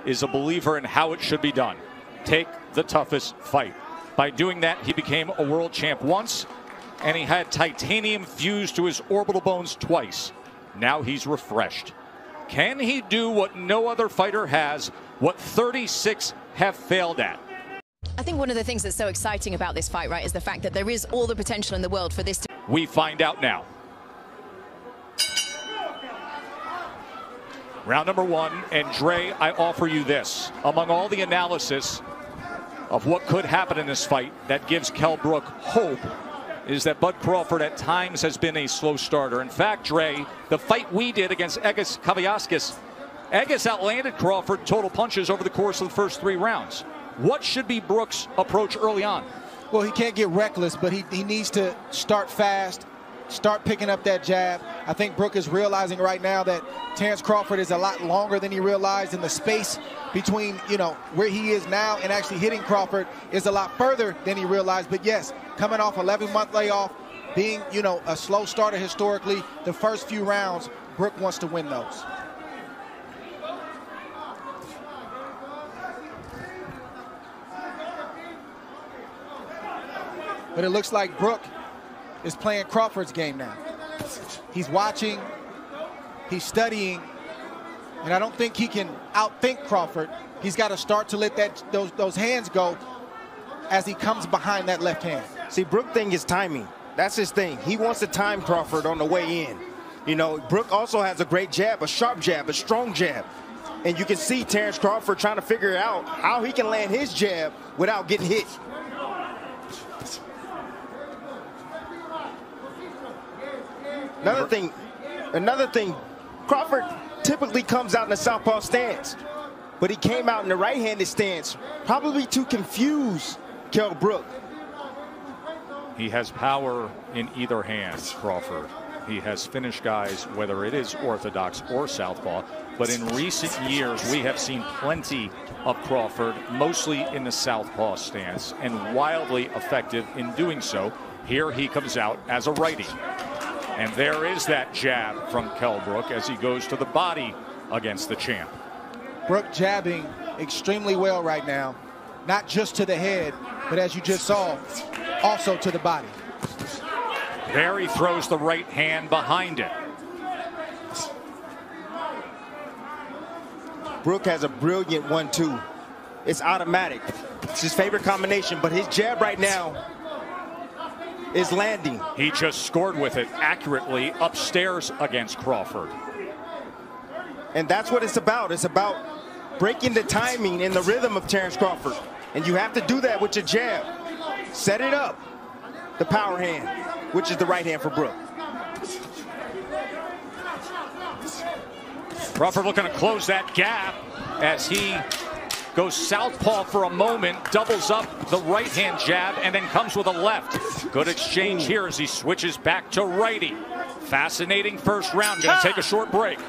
is a believer in how it should be done. Take the toughest fight. By doing that, he became a world champ once, and he had titanium fused to his orbital bones twice. Now he's refreshed. Can he do what no other fighter has, what 36 have failed at? I think one of the things that's so exciting about this fight, right, is the fact that there is all the potential in the world for this to... We find out now. Round number one, and Dre, I offer you this. Among all the analysis of what could happen in this fight that gives Kell Brook hope is that Bud Crawford at times has been a slow starter. In fact, Dre, the fight we did against Egis Kavyaskis, Egis outlanded Crawford total punches over the course of the first 3 rounds. What should be Brook's approach early on? Well, he can't get reckless, but he needs to start fast, start picking up that jab. I think Brook is realizing right now that Terence Crawford is a lot longer than he realized, and the space between, you know, where he is now and actually hitting Crawford is a lot further than he realized. But yes, coming off 11-month layoff, being, you know, a slow starter historically, the first few rounds, Brook wants to win those. But it looks like Brook is playing Crawford's game now. He's watching, he's studying, and I don't think he can outthink Crawford. He's got to start to let those hands go as he comes behind that left hand. See, Brook thing is timing. That's his thing. He wants to time Crawford on the way in. You know, Brook also has a great jab, a sharp jab, a strong jab. And you can see Terence Crawford trying to figure out how he can land his jab without getting hit. Another thing, Crawford typically comes out in the southpaw stance, but he came out in the right-handed stance, probably to confuse Kell Brook. He has power in either hand, Crawford. He has finished guys, whether it is orthodox or southpaw, but in recent years we have seen plenty of Crawford, mostly in the southpaw stance, and wildly effective in doing so. Here he comes out as a righty. And there is that jab from Kell Brook as he goes to the body against the champ. Brook jabbing extremely well right now, not just to the head, but as you just saw, also to the body. There he throws the right hand behind it. Brook has a brilliant 1-2. It's automatic. It's his favorite combination, but his jab right now is landing. He just scored with it accurately upstairs against Crawford. And that's what it's about. It's about breaking the timing and the rhythm of Terence Crawford. And you have to do that with your jab. Set it up. The power hand, which is the right hand for Brook. Crawford looking to close that gap as he goes southpaw for a moment, doubles up the right hand jab, and then comes with a left. Good exchange here as he switches back to righty. Fascinating first round. Going to take a short break.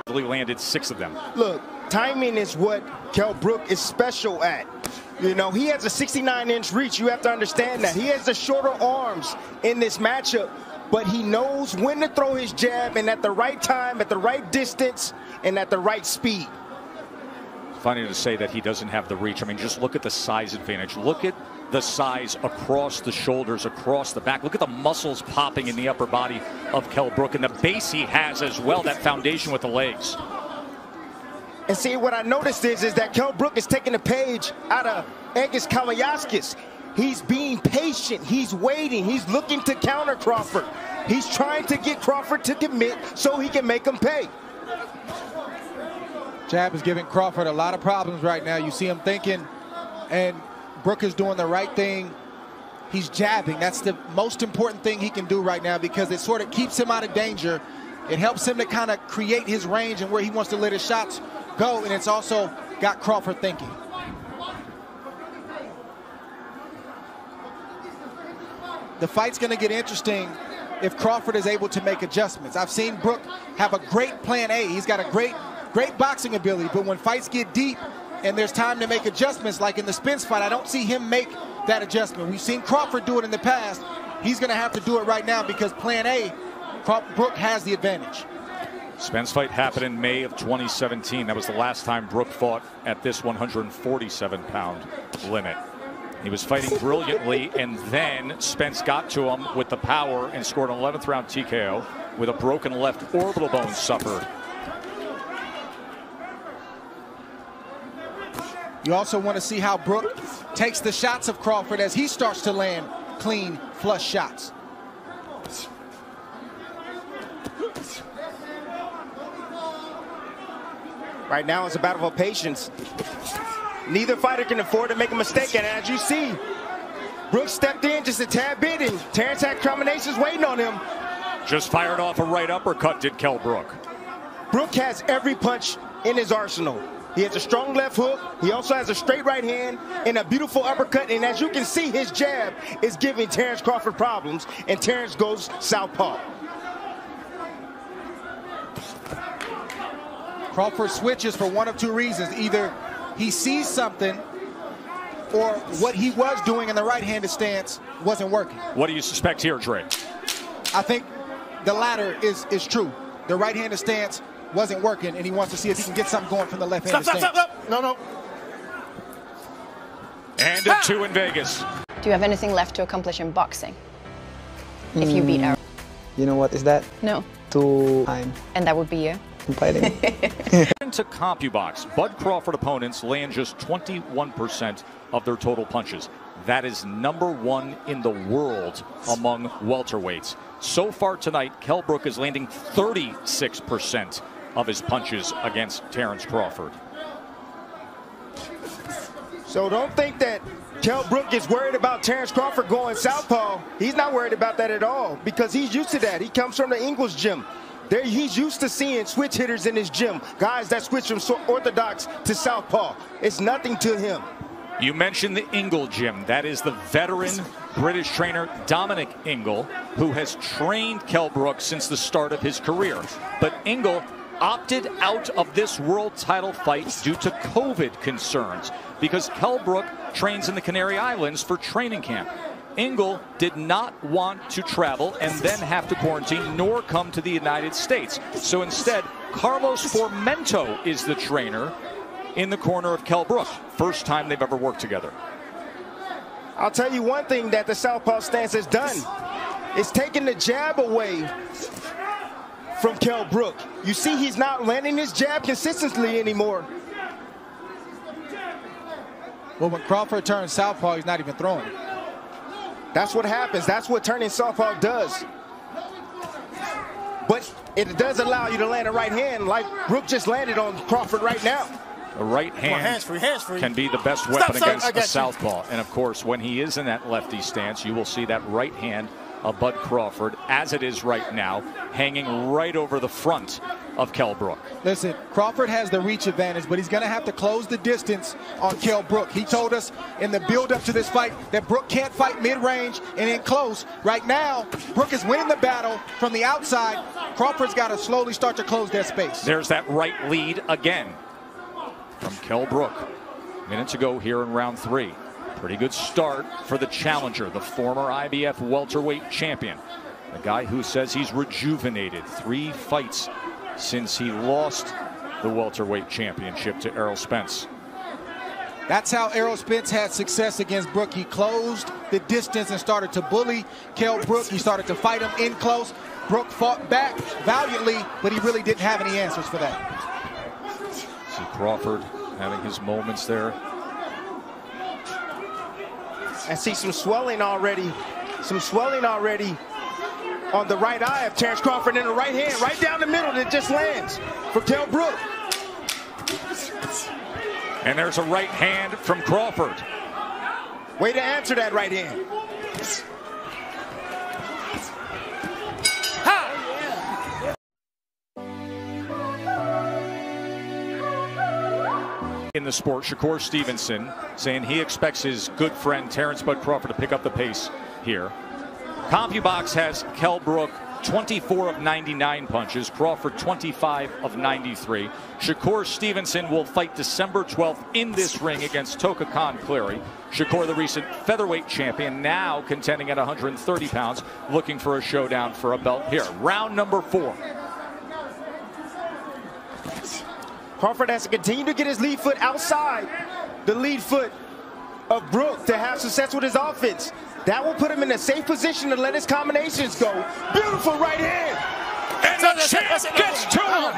He landed 6 of them. Look, timing is what Kell Brook is special at. You know, he has a 69-inch reach. You have to understand that. He has the shorter arms in this matchup, but he knows when to throw his jab, and at the right time, at the right distance, and at the right speed. Funny to say that he doesn't have the reach. I mean, just look at the size advantage. Look at the size across the shoulders, across the back. Look at the muscles popping in the upper body of Kell Brook, and the base he has as well, that foundation with the legs. And see, what I noticed is that Kell Brook is taking a page out of Egis Kavyaskis. He's being patient. He's waiting. He's looking to counter Crawford. He's trying to get Crawford to commit so he can make him pay. Jab is giving Crawford a lot of problems right now. You see him thinking, and Brook is doing the right thing. He's jabbing. That's the most important thing he can do right now because it sort of keeps him out of danger. It helps him to kind of create his range and where he wants to let his shots go, and it's also got Crawford thinking. The fight's going to get interesting if Crawford is able to make adjustments. I've seen Brook have a great plan A. He's got a great boxing ability, but when fights get deep and there's time to make adjustments, like in the Spence fight, I don't see him make that adjustment. We've seen Crawford do it in the past. He's going to have to do it right now because plan A, Brook has the advantage. Spence fight happened in May of 2017. That was the last time Brook fought at this 147-pound limit. He was fighting brilliantly, and then Spence got to him with the power and scored an 11th round TKO with a broken left orbital bone suffered. You also want to see how Brook takes the shots of Crawford as he starts to land clean, flush shots. Right now it's a battle of patience. Neither fighter can afford to make a mistake, and as you see, Brook stepped in just a tad bit, and Terence had combinations waiting on him. Just fired off a right uppercut, did Kell Brook. Brook has every punch in his arsenal. He has a strong left hook. He also has a straight right hand and a beautiful uppercut. And as you can see, his jab is giving Terence Crawford problems, and Terence goes southpaw. Crawford switches for one of two reasons. Either he sees something, or what he was doing in the right-handed stance wasn't working. What do you suspect here, Dre? I think the latter is true. The right-handed stance wasn't working, and he wants to see if he can get something going from the left-handed stance. Stop. No. And a 2 in Vegas. Do you have anything left to accomplish in boxing if you beat Aaron? You know what is that? No. 2 time And that would be you? fighting. To CompuBox, Bud Crawford opponents land just 21% of their total punches. That is #1 in the world among welterweights. So far tonight, Kell Brook is landing 36% of his punches against Terence Crawford. So don't think that Kell Brook is worried about Terence Crawford going southpaw. He's not worried about that at all, because he's used to that. He comes from the English gym. He's used to seeing switch hitters in his gym, guys that switch from orthodox to southpaw. It's nothing to him. You mentioned the Ingle gym. That is the veteran British trainer Dominic Ingle, who has trained Kell Brook since the start of his career. But Ingle opted out of this world title fight due to COVID concerns, because Kell Brook trains in the Canary Islands for training camp. Ingle did not want to travel and then have to quarantine nor come to the United States. So instead, Carlos Formento is the trainer in the corner of Kell Brook. First time they've ever worked together. I'll tell you one thing that the southpaw stance has done. It's taken the jab away from Kell Brook. You see, he's not landing his jab consistently anymore. Well, when Crawford turns southpaw, he's not even throwing it. That's what happens. That's what turning southpaw does. But it does allow you to land a right hand like Brook just landed on Crawford right now. A right hand hands free. can be the best weapon against a southpaw. And of course, when he is in that lefty stance, you will see that right hand of Bud Crawford, as it is right now, hanging right over the front of Kell Brook. Listen, Crawford has the reach advantage, but he's going to have to close the distance on Kell Brook. He told us in the build-up to this fight that Brook can't fight mid-range and in close. Right now, Brook is winning the battle from the outside. Crawford's got to slowly start to close that space. There's that right lead again from Kell Brook. Minutes ago here in round 3. Pretty good start for the challenger, the former IBF welterweight champion. The guy who says he's rejuvenated. 3 fights since he lost the welterweight championship to Errol Spence. That's how Errol Spence had success against Brook. He closed the distance and started to bully Kell Brook. He started to fight him in close. Brook fought back valiantly, but he really didn't have any answers for that. See Crawford having his moments there. I see some swelling already. On the right eye of Terence Crawford, in the right hand, right down the middle, that just lands for Kell Brook. And there's a right hand from Crawford. Way to answer that right hand. In the sport, Shakur Stevenson saying he expects his good friend Terence Bud Crawford to pick up the pace here. CompuBox has Kell Brook 24 of 99 punches, Crawford 25 of 93. Shakur Stevenson will fight December 12th in this ring against Toka Khan Cleary. Shakur, the recent featherweight champion, now contending at 130 pounds, looking for a showdown for a belt here. Round number 4. Crawford has to continue to get his lead foot outside the lead foot of Brook to have success with his offense. That will put him in a safe position to let his combinations go. Beautiful right hand. And the champ gets to him.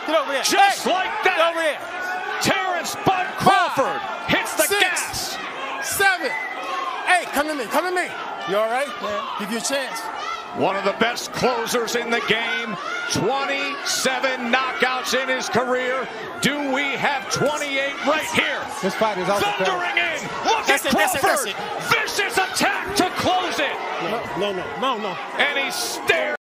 Get over here. Just like that. Get over here. Terence "Bud" Crawford hits the 6, gas. 7, 8. Come to me. Come to me. You all right? Yeah. Give you a chance. One of the best closers in the game. 27 knockouts in his career. Do we have 28 right here? This fight is also thundering in. Look at Crawford. Vicious attack to close it. No. And he stares.